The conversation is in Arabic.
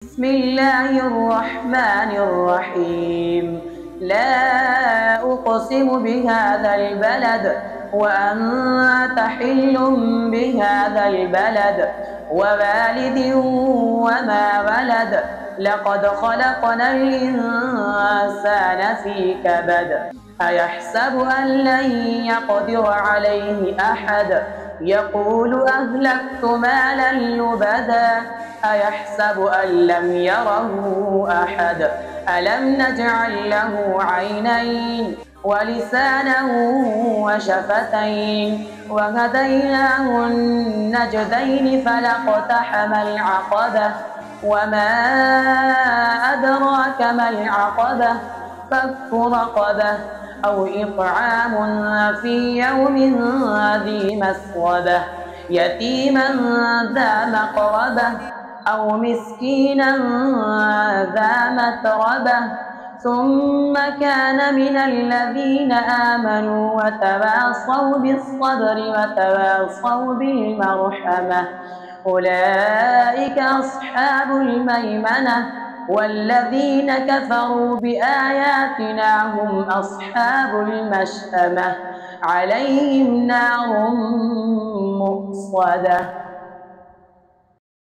بسم الله الرحمن الرحيم. لا أقسم بهذا البلد وأنت حل بهذا البلد ووالد وما ولد لقد خلقنا الإنسان في كبد أيحسب أن لن يقدر عليه أحد يقول أهلكت مالا لبدا أيحسب أن لم يره أحد ألم نجعل له عينين ولسانا وشفتين وهديناه النجدين فلاقتحم العقبة وما أدراك ما العقبة فك رقبة أو إطعام في يوم ذي مسغبة يتيما ذا مقربة أو مسكينا ذا متربة ثم كان من الذين آمنوا وتواصوا بالصبر وتواصوا بالمرحمة أولئك أصحاب الميمنة والذين كفروا بآياتنا هم أصحاب المشأمة عليهم نار مؤصدة.